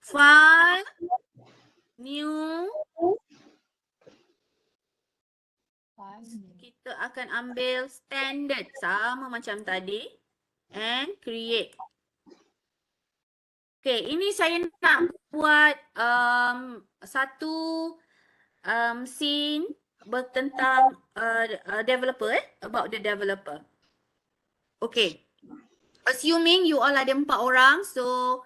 File, new. Kita akan ambil standard sama macam tadi and create. Okay, ini saya nak buat satu scene bertentang developer about the developer. Okay, assuming you all ada 4 orang, so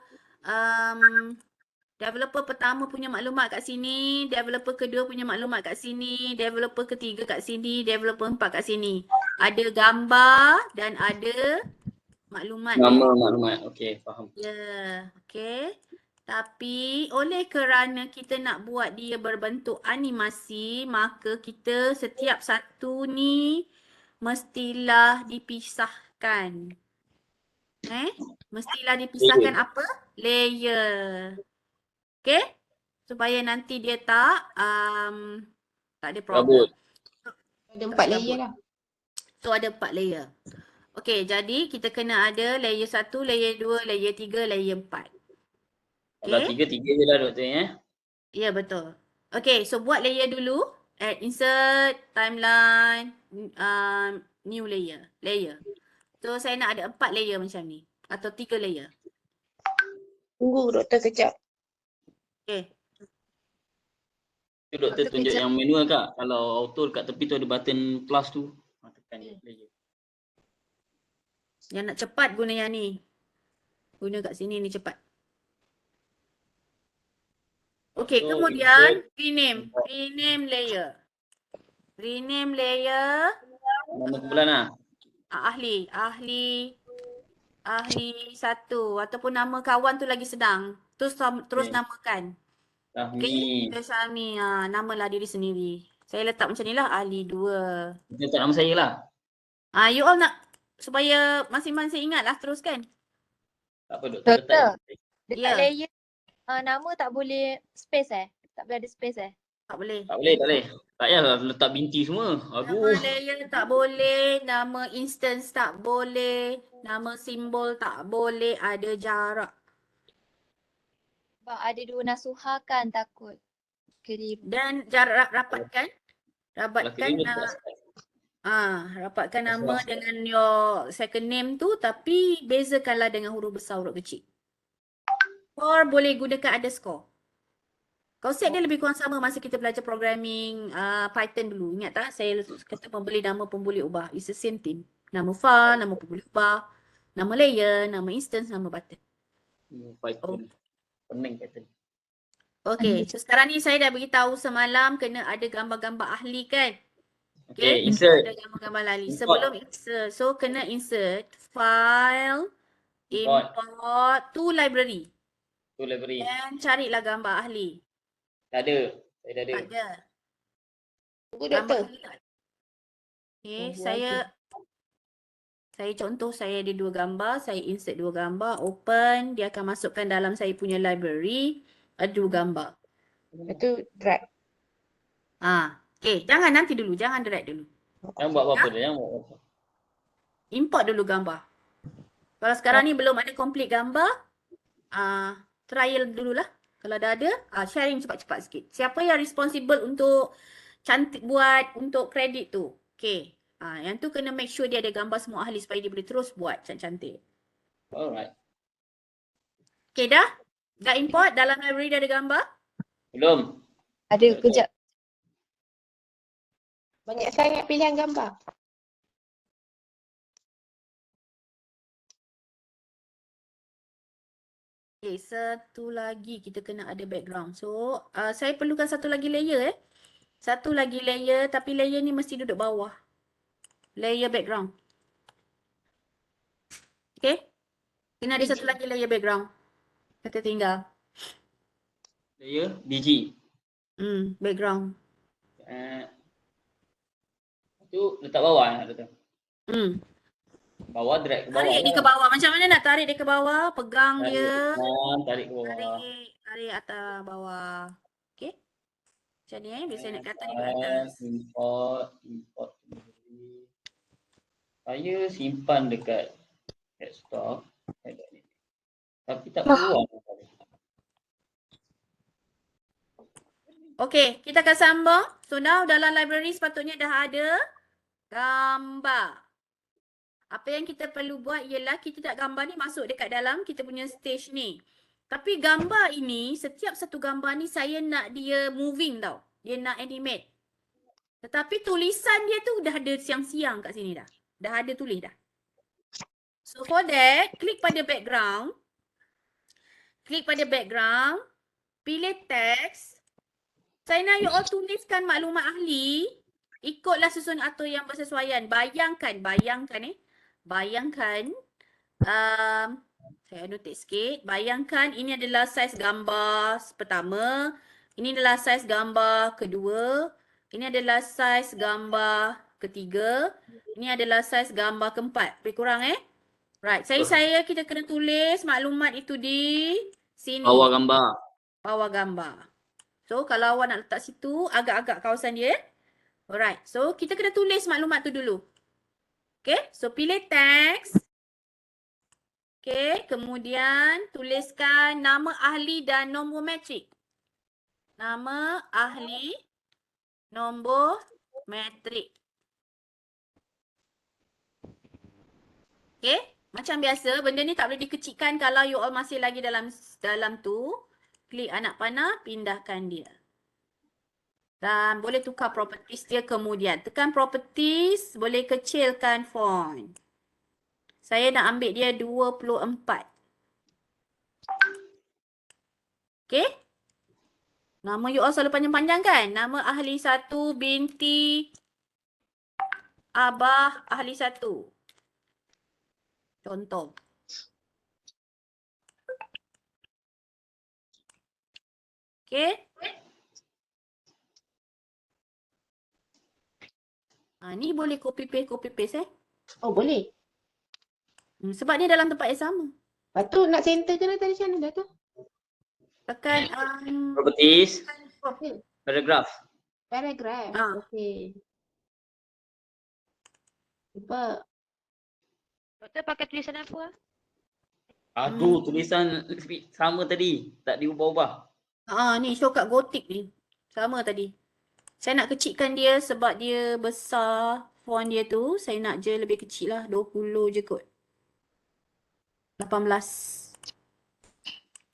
developer pertama punya maklumat kat sini, developer kedua punya maklumat kat sini, developer ketiga kat sini, developer 4 kat sini. Ada gambar dan ada maklumat. Nama maklumat. Okey, faham. Ya, okey. Tapi oleh kerana kita nak buat dia berbentuk animasi, maka kita setiap satu ni mestilah dipisahkan. Mestilah dipisahkan apa? Layer. Okey? Supaya nanti dia tak ada problem. Ada 4 layer lah. So ada 4 layer. Okey, jadi kita kena ada layer 1, layer 2, layer 3, layer 4. Kalau tiga je lah doktor ya. Ya, betul. Okey, so buat layer dulu. Add insert, timeline, new layer. So saya nak ada 4 layer macam ni. Atau 3 layer. Tunggu doktor kejap. Okey. Tu doktor tunjuk yang manual kak. Kalau auto dekat tepi tu ada button plus tu. Tekan layer. Yang nak cepat guna yang ni. Guna kat sini ni cepat. Okey, So, kemudian rename layer. Rename layer Nama kumpulan lah. ahli 1 ataupun nama kawan tu lagi senang. Terus namakan. Okey, Sami, namalah diri sendiri. Saya letak macam ni lah, ahli 2. Letak nama saya lah. You all nak supaya masing-masing ingat lah teruskan. Tak apa doktor. Dekat layer nama tak boleh space tak boleh ada space Tak boleh. Tak boleh. Tak payah letak binti semua. Nama layer tak boleh, nama instance tak boleh, nama simbol tak boleh, ada jarak. sebab ada 2 nasuha kan takut keliru. Dan jarak rapatkan nama dengan your second name tu, tapi bezakanlah dengan huruf besar, huruf kecil. Or boleh gunakan underscore. Konsep dia lebih kurang sama masa kita belajar programming Python dulu. Ingat tak? Saya kata pembeli nama pun boleh ubah. It's the same thing. Nama file, nama pun boleh ubah. Nama layer, nama instance, nama button. Python. Pening Python. Okay, so sekarang ni saya dah beritahu semalam kena ada gambar-gambar ahli kan? Okay, insert. Ada gambar-gambar ahli. Sebelum insert, so kena insert file, import to library. Dan carilah gambar ahli. Tak ada. Saya dah ada. Tak ada. Tunggu doktor. Okay, saya contoh saya ada 2 gambar, saya insert 2 gambar, open, dia akan masukkan dalam saya punya library, ada 2 gambar. Itu drag. Okay, jangan nanti dulu, jangan drag dulu. Jangan buat apa-apa dah, jangan buat apa-apa. Import dulu gambar. Kalau sekarang ni belum ada complete gambar, trial dululah. Kalau dah ada, sharing cepat-cepat sikit. Siapa yang responsible untuk buat untuk kredit tu? Okay. Yang tu kena make sure dia ada gambar semua ahli supaya dia boleh terus buat cantik-cantik. Alright. Okay dah? Dah import dalam library dah ada gambar? Belum. Ada kejap. Banyak sangat pilihan gambar. Okay, satu lagi kita kena ada background. So, saya perlukan satu lagi layer Satu lagi layer, tapi layer ni mesti duduk bawah. Layer background. Okay? Kena ada satu lagi layer background. Kata tinggal. Layer biji. Background. Tu letak bawah doktor. Bawah drag ke bawah. Tarik dia ke bawah. Macam mana nak tarik dia ke bawah? Pegang dia. Tarik ke bawah. Tarik atas bawah. Okay? Macam ni biasa nak kata ni atas. Import. Saya simpan dekat desktop. Tapi tak keluar. Okey, kita akan sambung. So now dalam library sepatutnya dah ada gambar. Apa yang kita perlu buat ialah kita tak gambar ni masuk dekat dalam kita punya stage ni. Tapi gambar ini, setiap satu gambar ni saya nak dia moving tau. Dia nak animate. Tetapi tulisan dia tu dah ada siang-siang kat sini dah. Dah ada tulis dah. So for that, klik pada background. Klik pada background. Pilih teks. Saya nak you all tuliskan maklumat ahli. Ikutlah susun atur yang bersesuaian. Bayangkan. Bayangkan. Saya annotate sikit. Bayangkan ini adalah saiz gambar pertama. Ini adalah saiz gambar kedua. Ini adalah saiz gambar ketiga. Ini adalah saiz gambar keempat. Lebih kurang Right. Saya kita kena tulis maklumat itu di sini. Bawah gambar. Bawah gambar. So kalau awak nak letak situ agak-agak kawasan dia. Alright. So kita kena tulis maklumat tu dulu. Okay. So pilih teks. Okay. Kemudian tuliskan nama ahli dan nombor matrik. Nama ahli, nombor matrik. Okay. Macam biasa, benda ni tak boleh dikecilkan kalau you all masih lagi dalam tu. Klik anak panah, pindahkan dia. Dan boleh tukar properties dia kemudian. Tekan properties, boleh kecilkan font. Saya nak ambil dia 24. Okay. Nama you all selalu panjang-panjang kan? Nama ahli 1 binti Abah ahli 1. Contoh. Okay. Ni boleh copy paste Oh, boleh. Sebab dia dalam tempat yang sama. Lepas tu nak center ke tadi macam mana dah tu? Tekan Properties. Paragraph. Paragraph. Okey. Cuba. Doktor pakai tulisan apa? Aduh, tulisan sama tadi. Tak diubah-ubah. Ni show kat gotik ni. Sama tadi. Saya nak kecilkan dia sebab dia besar font dia tu. Saya nak je lebih kecil lah. 20 je kot. 18.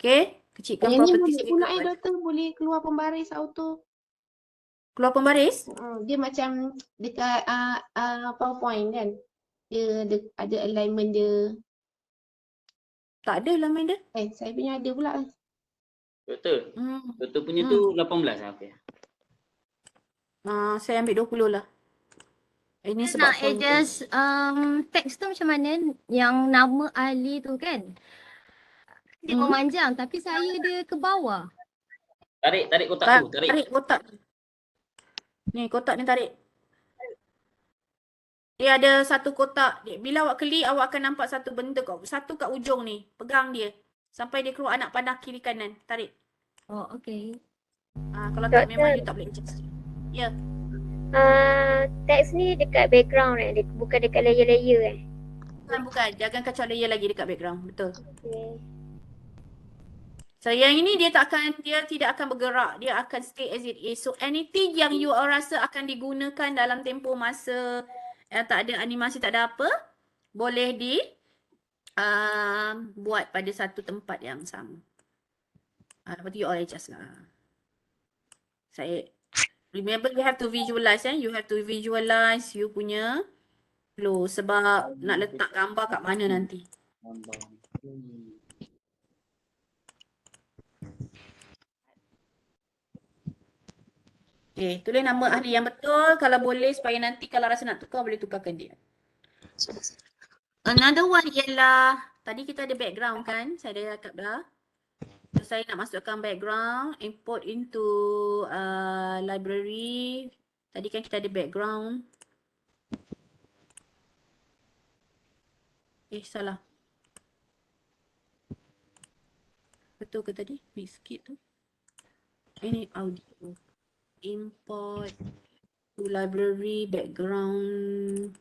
Okay. Kecilkan Yang ni properties boleh dia pula ke doktor, boleh keluar pembaris auto. keluar pembaris. Dia macam dekat PowerPoint kan. Dia ada alignment dia. Tak ada lah main dia. Saya punya ada pula. Doktor. Doktor punya tu 18 lah. Okay. Saya ambil 20 lah. Ini sebab Nak adjust teks tu macam mana? Yang nama ahli tu kan? Dia memanjang tapi saya dia ke bawah. Tarik kotak tu. Tarik kotak. Ni kotak ni tarik. Dia ada satu kotak. Bila awak klik, awak akan nampak satu benda satu kat ujung ni. Pegang dia. Sampai dia keluar anak panah kiri kanan. Tarik. Oh, okey. Kalau tak memang you tak boleh adjust. Ya. Teks ni dekat background bukan dekat layer-layer Bukan. Jangan kacau layer lagi dekat background. Betul. Okay. So yang ini dia tidak akan bergerak. Dia akan stay as it is. So anything yang you all rasa akan digunakan dalam tempoh masa tak ada animasi, tak ada apa, boleh buat pada satu tempat yang sama. Lepas tu you all adjust lah. Remember you have to visualize You have to visualize you punya flow. Sebab nak letak gambar kat mana nanti. Okay, tulis nama ahli yang betul kalau boleh supaya nanti kalau rasa nak tukar boleh tukarkan dia. Another one ialah tadi kita ada background kan? Saya dah cakap dah. So, saya nak masukkan background, import into library. Tadi kan kita ada background. Salah. Betul ke tadi? Mix sikit tu. Ini audio. Import to library background.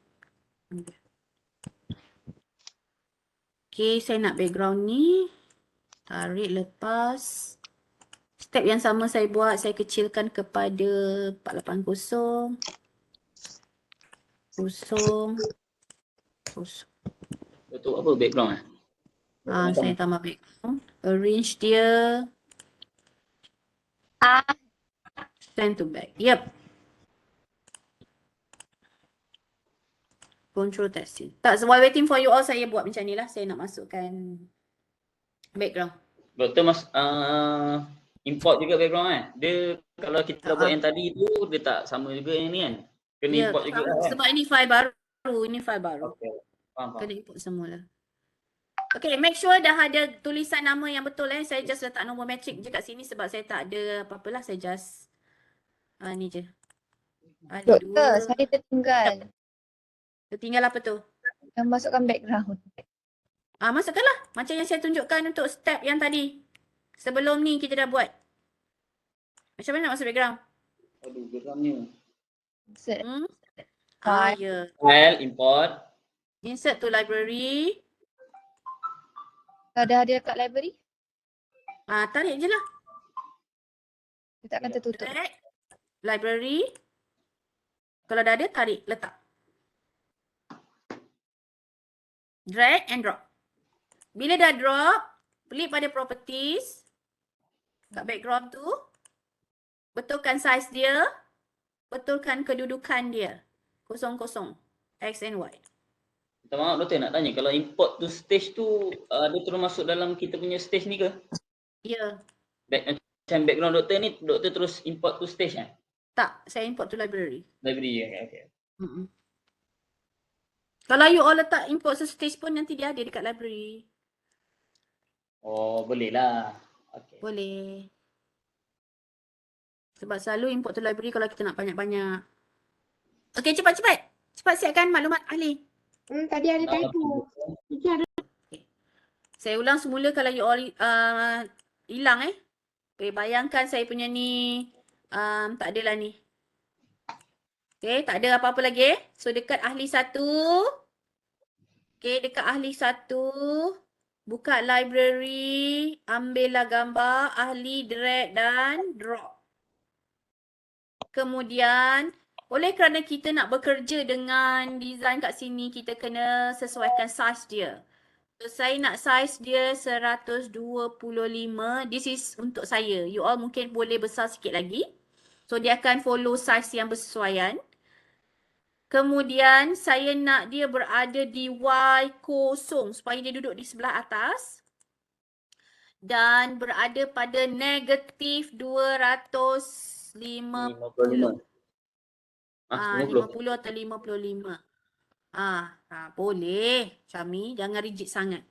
Okay, saya nak background ni. Tarik lepas. Step yang sama saya buat, saya kecilkan kepada 480. 0. Untuk apa background eh? Saya tambah background. Arrange dia. Send to back. Yep. Control testing. Tak, while waiting for you all, saya buat macam ni lah. Saya nak masukkan background. Doktor import juga background kan? Dia kalau kita buat yang tadi tu dia tak sama juga yang ni kan? Kena Ya, import juga kan? sebab ini file baru. Ini file baru. Okay. Faham. Kena import semula. Okay, make sure dah ada tulisan nama yang betul Saya just letak nombor matrik je kat sini sebab saya tak ada apa-apalah. Saya just ni je. Ada Doktor, 2. saya tertinggal. Tertinggal apa tu? Yang masukkan background. Masukkanlah. Macam yang saya tunjukkan untuk step yang tadi. Sebelum ni kita dah buat. Macam mana nak masuk background? Aduh, geramnya. Insert. Ya. File, import. Insert to library. Kalau dah ada kat library, Tarik je lah. dia takkan tertutup. Drag. Library. Kalau dah ada, tarik. Letak. Drag and drop. Bila dah drop, klik pada properties. Kat background tu. Betulkan size dia. Betulkan kedudukan dia. 00. X and Y. Minta maaf doktor nak tanya, kalau import tu stage tu dia terus masuk dalam kita punya stage ni ke? Ya. Macam background doktor ni, doktor terus import tu stage kan? Tak, saya import to library. Library, okay. Kalau you all letak import stage pun nanti dia ada dekat library. Oh, boleh lah. Okay. Boleh. Sebab selalu import to library kalau kita nak banyak-banyak. Okey, cepat-cepat. Cepat siapkan maklumat ahli. Tadi ada typo. Saya ulang semula kalau you all hilang Okay, bayangkan saya punya ni tak adalah ni. Okay, tak ada apa-apa lagi. So dekat ahli 1. Okay, dekat ahli 1. Buka library. Ambillah gambar. Ahli drag dan drop. Kemudian, oleh kerana kita nak bekerja dengan design kat sini, kita kena sesuaikan size dia. So, saya nak size dia 125. This is untuk saya. You all mungkin boleh besar sikit lagi. So, dia akan follow size yang bersesuaian. Kemudian, saya nak dia berada di Y kosong supaya dia duduk di sebelah atas. Dan berada pada negatif 250. 50. 50 atau 55. Boleh. Syami, jangan rigid sangat.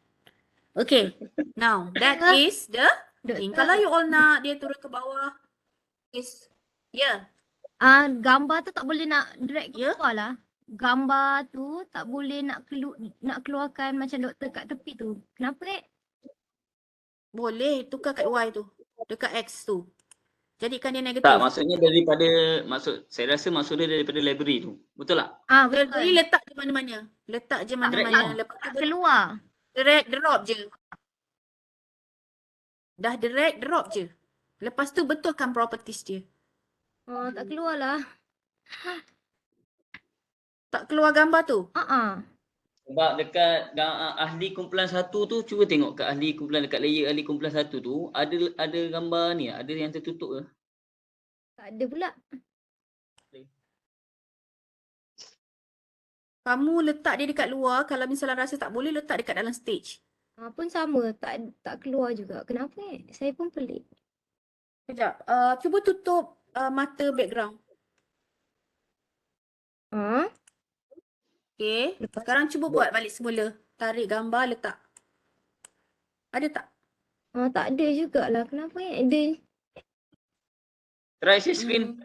Okay. Now, that is the thing. Kalau you all nak dia turun ke bawah. Is, Gambar tu tak boleh nak drag Ya? keluar lah. Gambar tu tak boleh nak keluarkan macam doktor kat tepi tu. Kenapa boleh. Tukar kat Y tu. Dekat X tu. Jadikan dia negatif. Tak, maksudnya saya rasa maksud dia daripada library tu. Betul tak? Library letak je mana-mana. Letak je mana-mana. Lepas tak tu keluar? drag, drop je. Dah drag, drop je. Lepas tu betulkan properties dia. Tak keluar lah. Tak keluar gambar tu? Sebab dekat ahli kumpulan 1 tu, cuba tengok kat ahli kumpulan, dekat layer ahli kumpulan 1 tu, ada gambar ni, ada yang tertutup ke? Tak ada pula. Kamu letak dia dekat luar, kalau misalnya rasa tak boleh, letak dekat dalam stage. Pun sama, tak keluar juga. Kenapa Saya pun pelik. Sekejap, cuba tutup mata background. Okay, sekarang cuba buat balik semula. Tarik gambar, letak. Ada tak? Tak ada jugalah. Kenapa ada? Try share screen.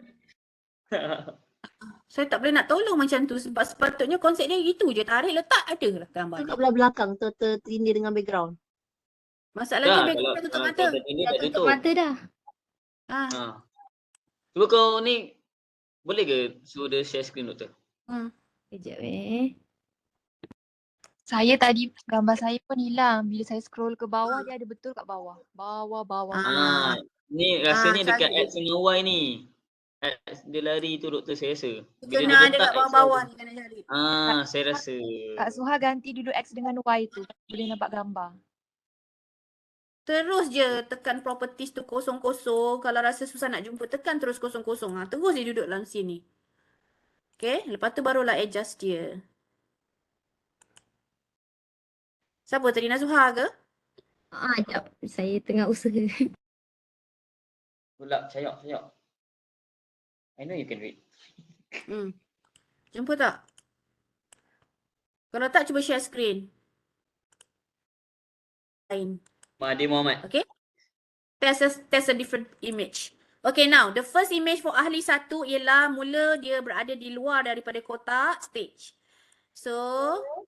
Saya tak boleh nak tolong macam tu sebab sepatutnya konsep dia gitu je. Tarik, letak, ada lah gambar. Kat belah belakang tertindih dengan background. Masalahnya background dah tutup mata. Dah tutup mata dah. Cuba kau ni, boleh ke suruh dia share screen doktor? Sekejap Saya tadi gambar saya pun hilang. Bila saya scroll ke bawah dia ada betul kat bawah. Bawah. Ah, Ni rasanya dekat cari. X dengan Y ni. X dia lari tu doktor saya rasa. Bila dia Kena ada letak kat X bawah-bawah tu. ni kena cari. Saya rasa. Kak Suha ganti dulu X dengan Y tu. Boleh nampak gambar. Terus je tekan properties tu kosong-kosong. Kalau rasa susah nak jumpa, tekan terus kosong-kosong. Terus dia duduk dalam sini. Okay, lepas tu barulah adjust dia. Siapa tadi, Nazuha ke? Sekejap. Saya tengah usaha. Pulak, sayok. I know you can read. Jumpa tak? Kalau tak, cuba share screen. Lain. Mahathir Mohamad. Okay? Test a different image. Okay, now the first image for ahli 1 ialah mula dia berada di luar daripada kotak stage. So,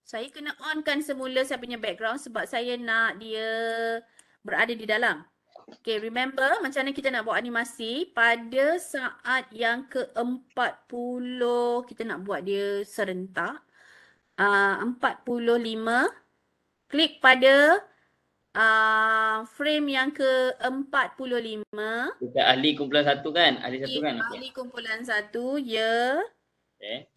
saya kena onkan semula saya punya background sebab saya nak dia berada di dalam. Okay, remember macam mana kita nak buat animasi pada saat yang ke-40 kita nak buat dia serentak. 45, klik pada frame yang ke-45. Dekat ahli kumpulan 1 kan? Ahli 1 kan? Okay. Ahli kumpulan 1, ya. Okay.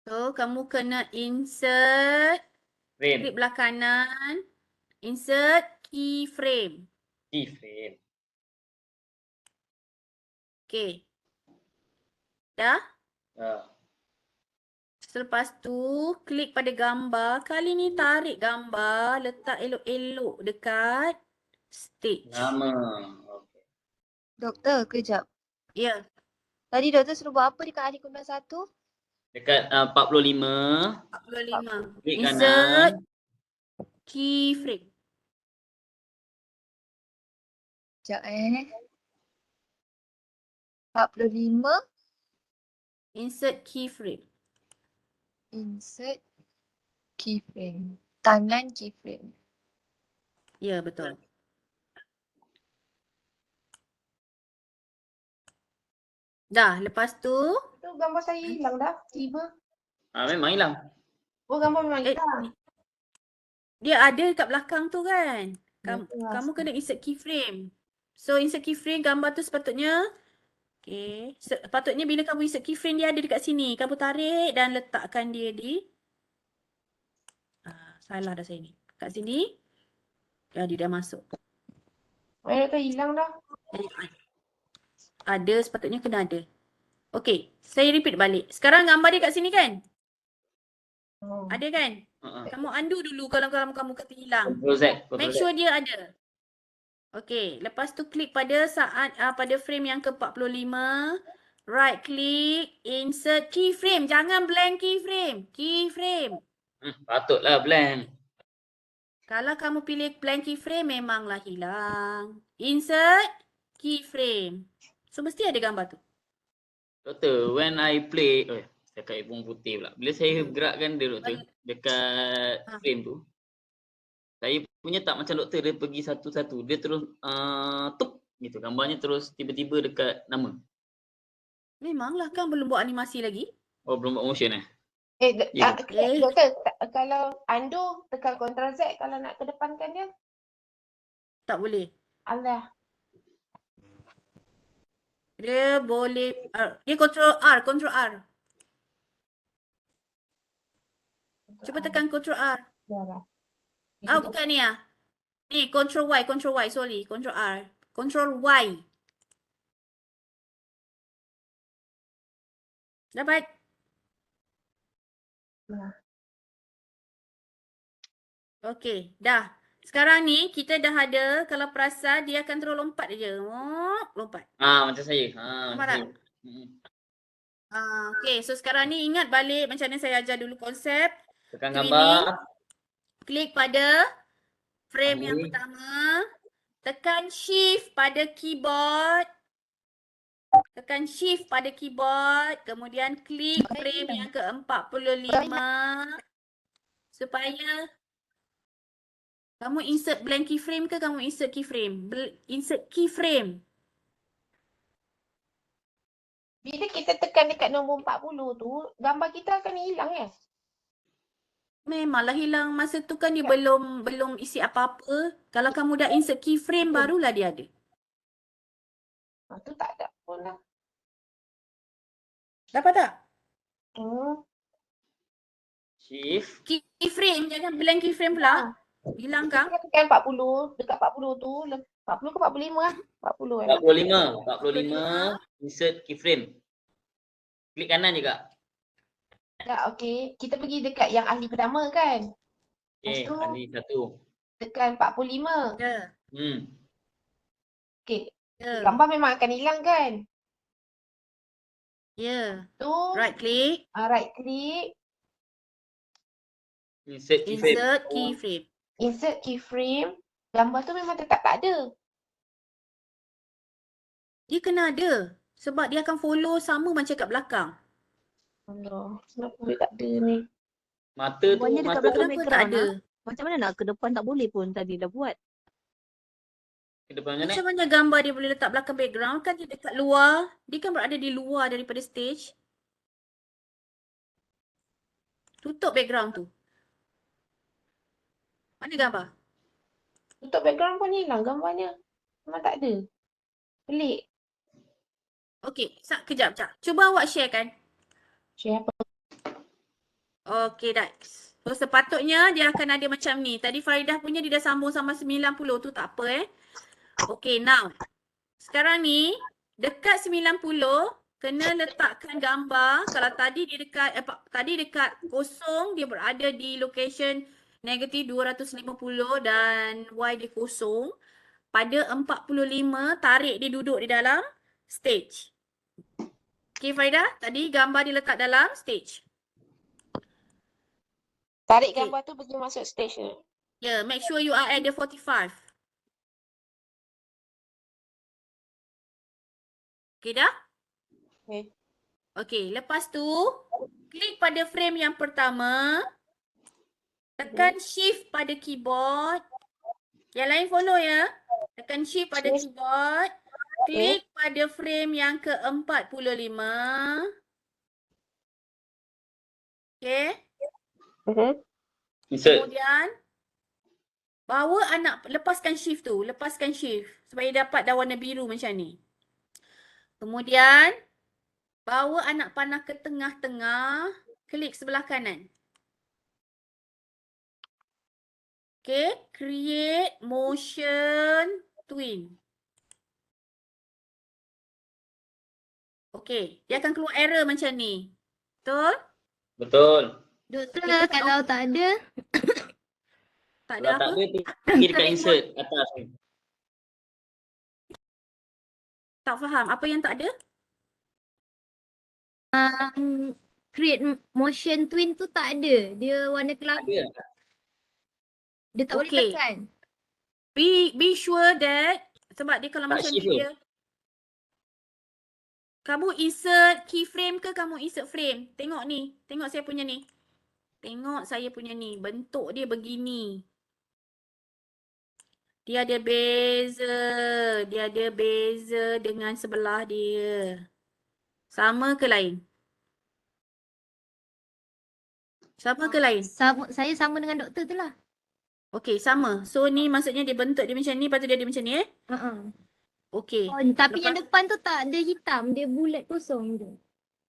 So, kamu kena insert, Frame. klik belah kanan, insert keyframe. Keyframe. Okay. Dah? Ah. Selepas tu, klik pada gambar. Kali ni tarik gambar, letak elok-elok dekat stage. Nama. Okay. Doktor, kejap. Ya. Tadi doktor suruh buat apa dekat ahli kumpulan 1? Dekat 45. 45. Klik Insert kanan. keyframe. Sekejap 45. Insert keyframe. Insert keyframe. Timeline keyframe. Ya, betul. Dah, lepas tu, Tu gambar saya hilang dah. Tiba. Memang hilang. Oh, gambar memang eh, hilang. dia ada kat belakang tu kan. Kamu, Ya, kamu kena insert keyframe. So, insert keyframe gambar tu sepatutnya, okay. Sepatutnya bila kamu insert keyframe dia ada dekat sini. Kamu tarik dan letakkan dia di, salah dah saya ni. Kat sini, dia dah masuk. Mana tu hilang dah. Ada, sepatutnya kena ada. Okay, saya repeat balik. Sekarang gambar dia kat sini kan? Oh. Ada kan? Kamu undo dulu kalau kamu kata hilang. Control Z. Make sure dia ada. Okay, lepas tu klik pada pada frame yang ke-45. Right click, insert keyframe. Jangan blank keyframe. Keyframe. Patutlah blank. Kalau kamu pilih blank keyframe memanglah hilang. Insert keyframe. So mesti ada gambar tu. Doktor, when I play, saya kat iPhone putih pula. Bila saya gerakkan dia doktor, dekat frame tu, saya punya tak macam doktor, dia pergi satu-satu. Dia terus tup gitu. Gambarnya terus tiba-tiba dekat nama. Memanglah kan belum buat animasi lagi. Oh, belum buat motion Doktor, kalau undo tekan Ctrl Z kalau nak kedepankan dia. Tak boleh. Allah. Dia boleh, dia Ctrl R. Cuba tekan Ctrl R. Bukan ni ah. Ni Ctrl Y, sorry. Ctrl R. Ctrl Y. Dapat? Okey, dah. Sekarang ni kita dah ada, kalau perasan dia akan terus lompat je. Lompat. Macam saya. Nampak tak? Okey, so sekarang ni ingat balik macam mana saya ajar dulu konsep. Tekan Ini. gambar. Klik pada frame yang pertama. Tekan shift pada keyboard. Kemudian klik frame yang ke-45. Supaya kamu insert blank keyframe ke kamu insert keyframe? Insert keyframe. Bila kita tekan dekat nombor 40 tu, gambar kita akan hilang Memanglah hilang masa tu kan dia belum isi apa-apa. Kalau kamu dah insert keyframe barulah dia ada. Tu tak ada pun lah. Dapat tak? Shift. Keyframe, jangan blank keyframe pula. Hilang kah? Kita tekan 40, dekat 40 tu, 40 ke 45 lah? 40 kan? 45. Insert keyframe. Klik kanan juga. Tak, okey. Kita pergi dekat yang ahli pertama kan? Okey, Lepas tu- ahli 1. Tekan 45. Ya. Okey. Ya. Gambar memang akan hilang kan? Ya. Tu, Right click, right click, Insert keyframe. insert keyframe. insert keyframe. Gambar tu memang tetap tak ada. Dia kena ada. Sebab dia akan follow sama macam kat belakang. Allah, kenapa dia tak ada ni? Mata tu, Gambarnya dekat mata tu. belakang Kenapa tak background ada? Macam mana nak ke depan tak boleh pun tadi dah buat. Ke depan macam Macam mana? mana gambar dia boleh letak belakang background? Kan dia dekat luar. Dia kan berada di luar daripada stage. Tutup background tu. Mana gambar? Tutup background pun hilang gambarnya. Memang tak ada. Pelik. Okey, kejap. Cuba awak share kan. Share apa? Okey, dah. So sepatutnya dia akan ada macam ni. Tadi Faridah punya dia dah sambung sama 90 tu tak apa Okey, now. Sekarang ni dekat 90 kena letakkan gambar. Kalau tadi dia dekat kosong, dia berada di location negatif 250 dan Y dia kosong. Pada 45 tarik dia duduk di dalam stage. Okey Faridah, tadi gambar dia letak dalam stage. Tarik Okey. gambar tu pergi masuk stage ni. Yeah, make sure you are at the 45. Okay dah? Okay. Okay, lepas tu klik pada frame yang pertama. Tekan shift pada keyboard. Yang lain follow ya. Tekan shift pada Shift. keyboard. Klik pada frame yang ke-45. Okay. Insert. Kemudian lepaskan shift tu. Lepaskan shift supaya dapat dah warna biru macam ni. Kemudian bawa anak panah ke tengah-tengah. Klik sebelah kanan. Okay. Create motion twin. Okay. Dia akan keluar error macam ni. Betul? Betul. Doktor, Kita tak- kalau tak ada, Tak Kalau ada tak apa? ada, pergi dekat Tarik insert atas ni. Tak faham. Apa yang tak ada? create motion twin tu tak ada. Dia warna kelabu. Ada. Dia tak boleh Okey. tekan. Be sure that sebab dia kalau Tak macam shift ni ke? dia. Kamu insert keyframe ke kamu insert frame? Tengok ni. Tengok saya punya ni. Tengok saya punya ni. Bentuk dia begini. Dia ada beza. Dia ada beza dengan sebelah dia. Sama ke lain? Sama ke lain? Saya sama dengan doktor tu lah. Okey, sama. So ni maksudnya dia bentuk dia macam ni, lepas tu dia ada macam ni Okey. Oh, tapi yang Lepas- depan tu tak ada hitam. Dia bulat kosong tu.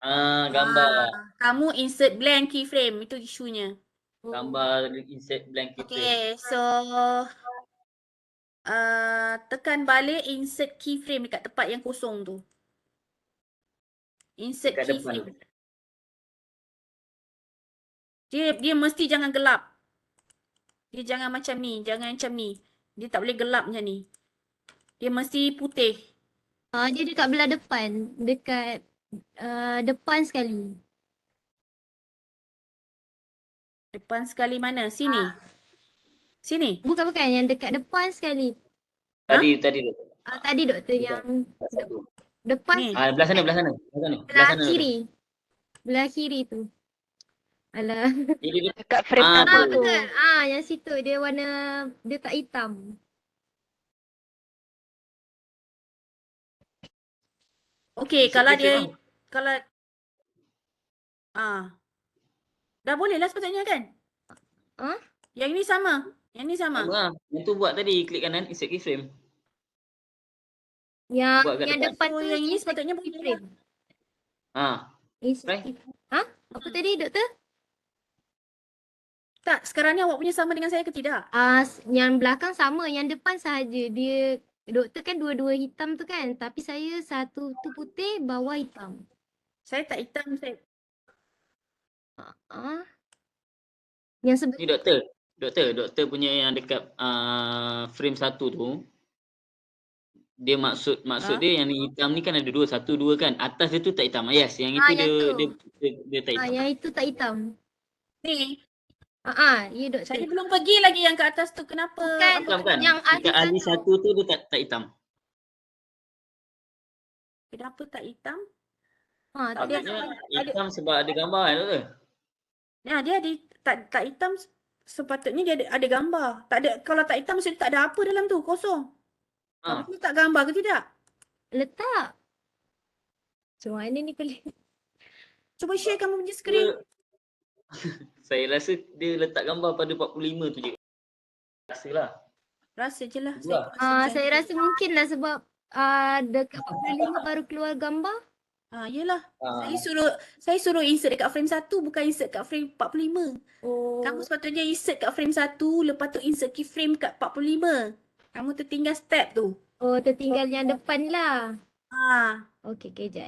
Gambar. Kamu insert blank keyframe. Itu isunya. Gambar insert blank keyframe. Okay, so tekan balik insert keyframe dekat tempat yang kosong tu. Insert Dekat depan. keyframe. Dia mesti jangan gelap. Dia jangan macam ni, jangan macam ni. Dia tak boleh gelap macam ni. Dia mesti putih. Dia dekat belah depan. Dekat depan sekali. Depan sekali mana? Sini. Sini. Bukan yang dekat depan sekali. Tadi tu. Tadi doktor yang depan Ni. Belah sana. belah kiri. Belah kiri tu. Alah. Dia Dekat frame Ah, pertama tu. Betul. Yang situ dia warna dia tak hitam. Okey, Insert kalau keyframe dia kalau dah boleh lah sepatutnya kan? Yang ini sama. Yang ni sama. Sama lah. Yang tu buat tadi, klik kanan, insert keyframe. Yang Buat kat yang depan. depan So tu yang ini insert sepatutnya boleh keyframe. Ha. Insert Right. keyframe. Apa tadi doktor? Tak, sekarang ni awak punya sama dengan saya ke tidak? Yang belakang sama, yang depan sahaja. Dia doktor kan dua-dua hitam tu kan, tapi saya satu tu putih, bawah hitam. Saya tak hitam, saya Ah. Yang Ni sebelah doktor punya yang dekat frame 1 tu, dia maksud dia yang ni hitam ni kan ada dua, 1, 2 kan. Atas dia tu tak hitam. Yes, yang itu yang tu. dia tak hitam. yang itu tak hitam. ni. Ya doktor. Saya belum pergi lagi yang ke atas tu. Kenapa? Bukan. Bukan. Yang ahli Dekat ahli satu. 1 tu dia tak hitam. Kenapa tak hitam? Patutnya hitam sebab ada gambar kan doktor? Nah, dia ada tak hitam sepatutnya dia ada gambar. Tak ada, kalau tak hitam maksudnya tak ada apa dalam tu, kosong. Ha. Kamu letak gambar ke tidak? Letak. Macam mana ni boleh? Cuba share kamu punya skrin. Saya rasa dia letak gambar pada 45 tu je. Rasalah. Rasa je lah. Itulah. Saya rasa macam Saya tu. rasa mungkin lah sebab dekat 45 baru keluar gambar. Yelah. Ha. Saya suruh insert dekat frame 1, bukan insert kat frame 45. Oh. Kamu sepatutnya insert kat frame 1, lepas tu insert keyframe kat 45. Kamu tertinggal step tu. Oh, tertinggal yang depan lah. Okay. Okey, sekejap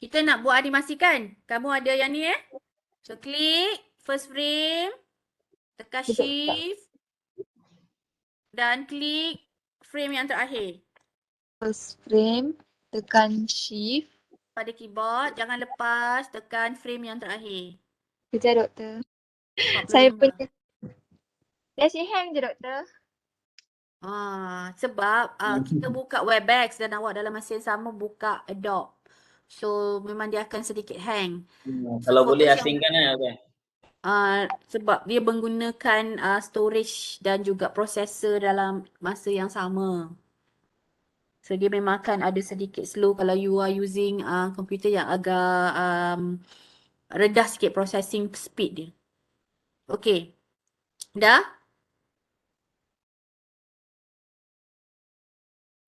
Kita nak buat animasi kan? Kamu ada yang ni So klik first frame, tekan shift dan klik frame yang terakhir. First frame, tekan shift. Pada keyboard, jangan lepas, tekan frame yang terakhir. Kejap doktor. 45. Saya punya flashing hand je doktor. Sebab kita buka Webex dan awak dalam masa yang sama buka Adobe. So memang dia akan sedikit hang. Kalau fokus boleh yang- asingkan lah kan. Sebab dia menggunakan storage dan juga processor dalam masa yang sama. So dia memang akan ada sedikit slow kalau you are using komputer yang agak rendah sikit processing speed dia. Okay. Dah?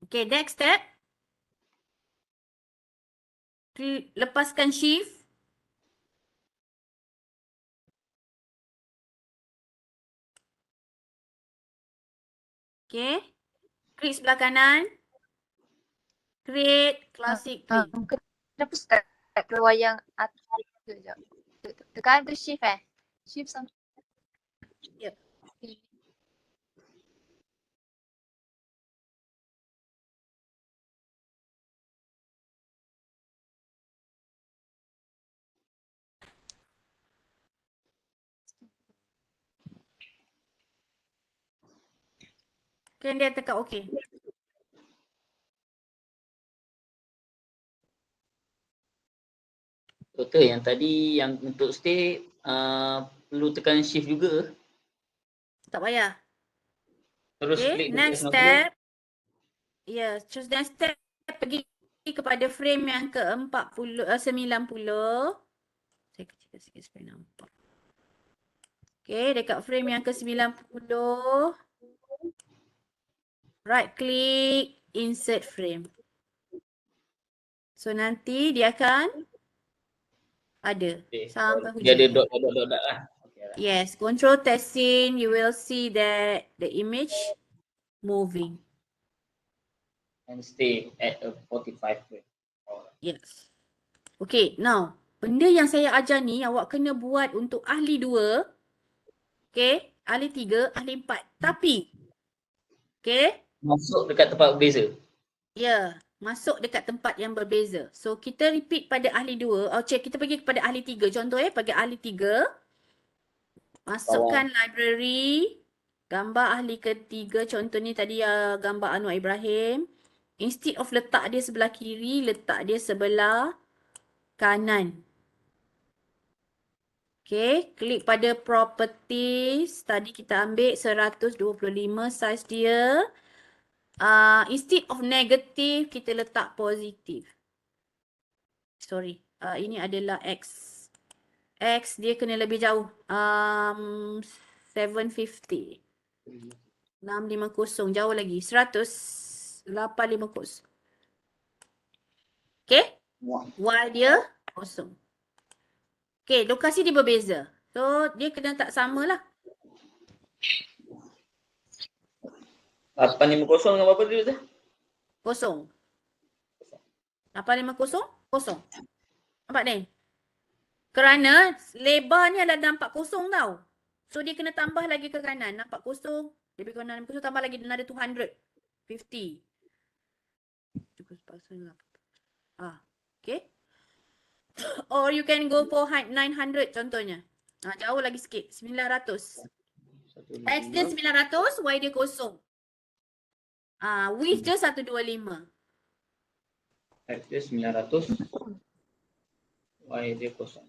Okay, next step. Lepaskan shift. Okay. Klik sebelah kanan. Create classic tree. Kenapa start keluar yang atas? Sekejap. Tekan tu shift Shift sampai. Yep. Kemudian tekan OK. Doktor, yang tadi yang untuk stay perlu tekan shift juga. Tak payah. Terus Okay, klik next step. Choose next step. Pergi kepada frame yang ke-90. Saya kecilkan sikit supaya nampak. Okay, dekat frame yang ke-90. Right click, insert frame. So nanti dia akan ada sampai hujung. Dia ada dot lah. Yes, control test scene, you will see that the image moving. And stay at a 45 frame. Yes. Okay, now benda yang saya ajar ni awak kena buat untuk ahli 2. Okay, ahli 3, ahli 4. Tapi, okay, Masuk dekat tempat berbeza. masuk dekat tempat yang berbeza. So, kita repeat pada ahli 2. Kita pergi kepada ahli 3. Contoh pada ahli 3. Masukkan library. Gambar ahli ketiga. Contoh ni tadi gambar Anwar Ibrahim. Instead of letak dia sebelah kiri, letak dia sebelah kanan. Okay, klik pada properties. Tadi kita ambil 125 size dia. Instead of negative, kita letak positif. Sorry, ini adalah X X dia kena lebih jauh. 750. 650 jauh lagi. 100. 850. Okay? While dia kosong. Okay, lokasi dia berbeza. So, dia kena tak sama lah. 850 dengan berapa dulu tu? Kosong. 850, kosong. Nampak ni? Kerana lebar ni adalah nampak kosong tau. So, dia kena tambah lagi ke kanan. Nampak kosong. Lebih kanan kosong tambah lagi another 200. 50. Okay. Or you can go for 900 contohnya. Jauh lagi sikit. 900. X dia 900, Y dia kosong. Width dia 125. X dia 900. Y dia kosong.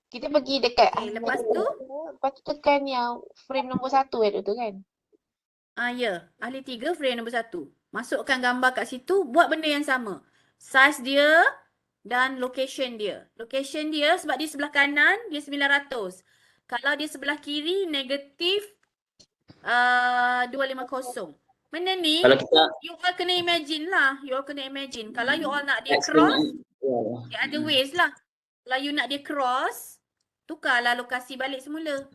Kita pergi dekat Okay, lepas tu? Lepas tu tekan yang frame nombor 1 tu kan? Ya. Ahli 3 frame nombor 1. Masukkan gambar kat situ. Buat benda yang sama. Size dia dan location dia. Location dia sebab dia sebelah kanan, dia 900. Kalau dia sebelah kiri, negatif 250. Benda ni, Kalau kita you all kena imagine lah. You all kena imagine. Kalau you all nak dia X cross, dengan dia ada ways lah. Kalau you nak dia cross, tukarlah lokasi balik semula.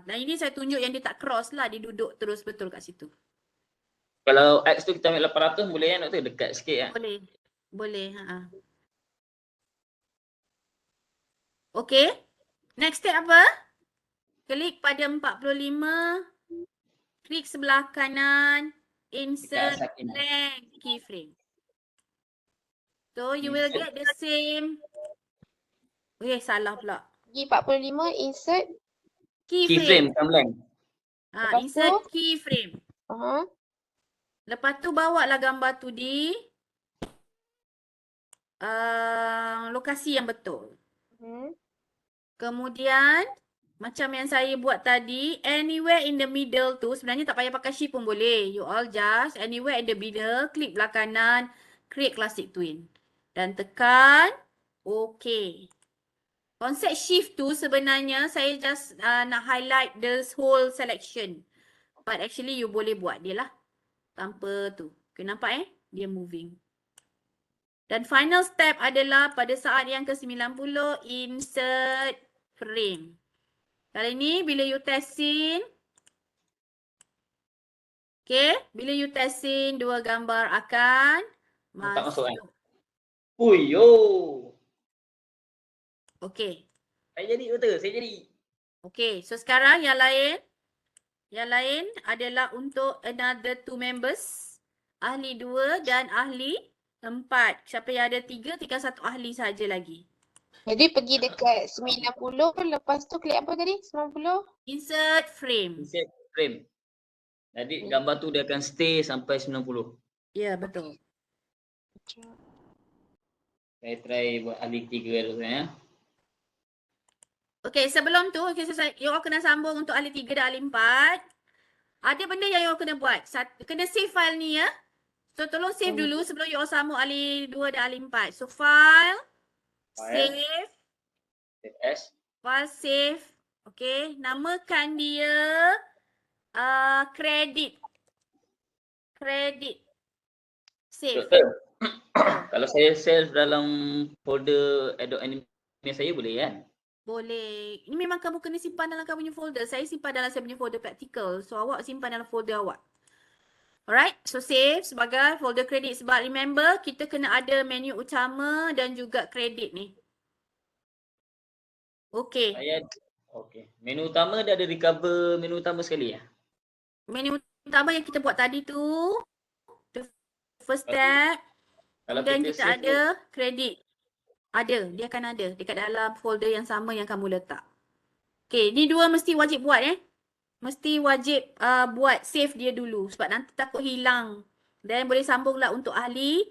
Dan ini saya tunjuk yang dia tak cross lah. Dia duduk terus betul kat situ. kalau X tu kita ambil 800 boleh kan doktor? Dekat sikit kan? Boleh. Boleh. Okay. Next step apa? Klik pada 45. Klik sebelah kanan. Insert Dekat sakin. blank keyframe. So you will get the same. Salah pula. Pergi 45, insert. Keyframe bukan blank. Lepas Insert tu? keyframe. Aha. Lepas tu bawa lah gambar tu di lokasi yang betul. Kemudian macam yang saya buat tadi, anywhere in the middle tu sebenarnya tak payah pakai shift pun boleh. You all just anywhere in the middle, klik belah kanan, create classic twin. Dan tekan OK. Konsep shift tu sebenarnya saya just nak highlight this whole selection. But actually you boleh buat dia lah. Tanpa tu. Okay, nampak dia moving. Dan final step adalah pada saat yang ke-90, insert frame. Kali ni bila you test scene, okay, bila you test scene, dua gambar akan Tak masuk kan? masuk. Puyo. Okay. Saya jadi doktor, saya jadi. Okay, so sekarang yang lain adalah untuk another 2 members. Ahli 2 dan ahli 4. Siapa yang ada 3, tinggal 1 ahli saja lagi. Jadi pergi dekat 90, lepas tu klik apa tadi? 90? Insert frame. Insert frame. Jadi gambar tu dia akan stay sampai 90. Ya, betul. Saya try buat ahli 3 dulu ya. Okay, sebelum tu, okay, so you all kena sambung untuk ahli 3 dan ahli 4. Ada benda yang you all kena buat. Kena save file ni ya. So, tolong save dulu sebelum you all sambung ahli 2 dan ahli 4. So, file. Save. Save as. File save. Okay, namakan dia credit. Credit. Save. Doktor, kalau saya save dalam folder Adobe Animate saya boleh kan? Boleh. Ini memang kamu kena simpan dalam kamu punya folder. Saya simpan dalam saya punya folder practical. So, awak simpan dalam folder awak. Alright, so save sebagai folder credit. Sebab remember, kita kena ada menu utama dan juga credit ni. Okay. Okay. Menu utama dia ada recover menu utama sekali ya? Menu utama yang kita buat tadi tu, the first step. Kemudian kita save ada credit. Ada, dia akan ada dekat dalam folder yang sama yang kamu letak. Okay, ni dua mesti wajib buat Mesti wajib buat save dia dulu sebab nanti takut hilang. Dan boleh sambunglah untuk ahli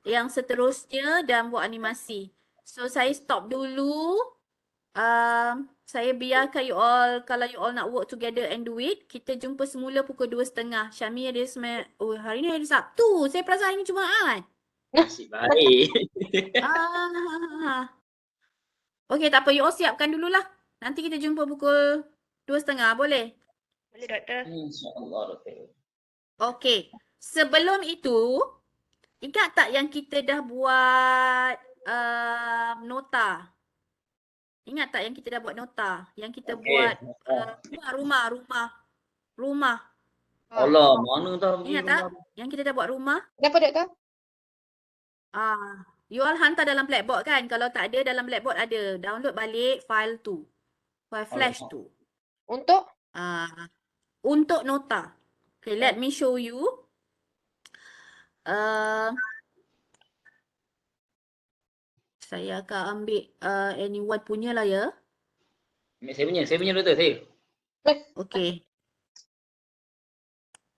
yang seterusnya dan buat animasi. So saya stop dulu. Saya biarkan you all, kalau you all nak work together and do it, kita jumpa semula pukul 2.30. Syami ada hari ni hari Sabtu. Saya perasan hari ni Jumaat. Nasib baik. Okey, tak apa. You all siapkan dululah. Nanti kita jumpa pukul 2.30, boleh? Boleh doktor. InsyaAllah doktor. Okey. Sebelum itu, ingat tak yang kita dah buat nota? Ingat tak yang kita dah buat nota? Yang kita buat rumah. Allah, mana dah pergi Ingat tak? rumah. Yang kita dah buat rumah? Kenapa doktor? You all hantar dalam Blackboard kan? Kalau tak ada dalam Blackboard ada. Download balik file tu. File flash tu. Untuk? Untuk nota. Okay, let me show you. Saya akan ambil anyone punya lah ya. Ambil saya punya doktor, saya. Okay.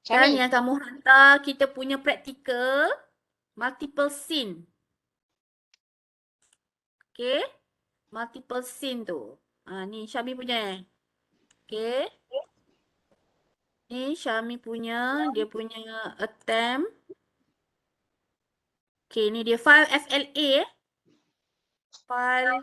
Sekarang yang kamu hantar kita punya practical multiple scene. Okay. Multiple scene tu. Ni Syami punya. Okay. Ni Syami punya. Dia punya attempt. Okay, ni dia file FLA. File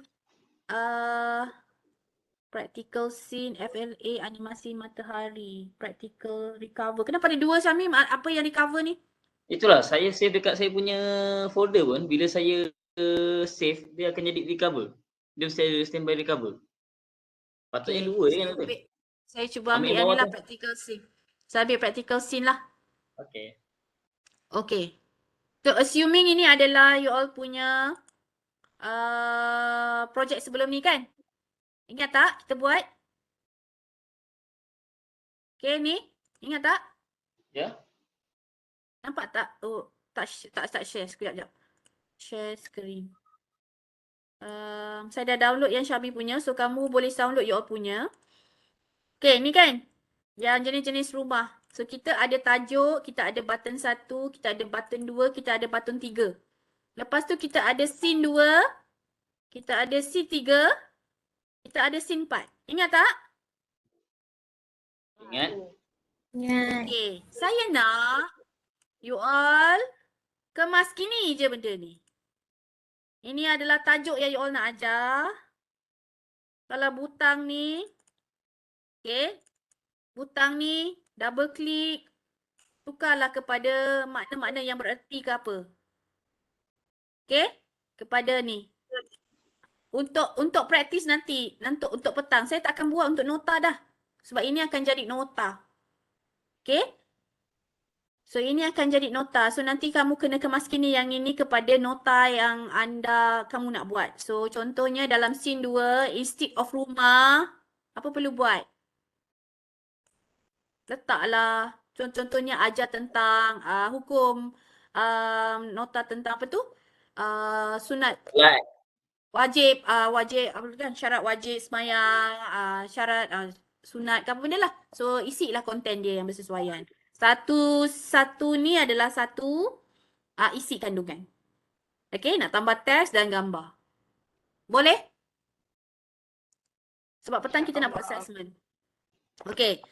practical scene FLA animasi matahari. Practical recover. Kenapa ada dua Syami? Apa yang recover ni? Itulah, saya save dekat saya punya folder pun. Bila saya save, dia akan jadi recover. Dia mesti ada standby recover. Patutnya dua je kan doktor? Saya cuba Ambil ambil yang bawah ni lah tu. practical scene. Saya ambil practical scene lah. Okay. Okay. So assuming ini adalah you all punya projek sebelum ni kan? Ingat tak kita buat? Okay ni. Ingat tak? Ya. Nampak tak? Oh, tak share. Sekejap. Share screen. Saya dah download yang Syami punya. So kamu boleh download you all punya. Okay ni kan? Yang jenis-jenis rumah. So kita ada tajuk, kita ada button 1, kita ada button 2, kita ada button 3. Lepas tu kita ada scene 2, kita ada scene 3, kita ada scene 4. Ingat tak? Ingat? Ingat. Okay. Saya nak you all kemas kini je benda ni. Ini adalah tajuk yang you all nak ajar. Kalau butang ni, okay. Butang ni, double klik. Tukarlah kepada makna-makna yang bererti ke apa. Okay. Kepada ni. Untuk praktis nanti, untuk petang. Saya tak akan buat untuk nota dah. Sebab ini akan jadi nota. Okay. So ini akan jadi nota. So nanti kamu kena kemaskini yang ini kepada nota yang kamu nak buat. So contohnya dalam scene 2, instead of rumah, apa perlu buat? Letaklah. Contohnya ajar tentang hukum, nota tentang apa tu? Sunat. Like. Wajib apa kan? Syarat wajib semayang, syarat sunat ke apa benda lah. So isilah konten dia yang bersesuaian. Satu ni adalah satu isi kandungan. Okay, nak tambah teks dan gambar. Boleh? Sebab petang kita nak buat assessment. Okay.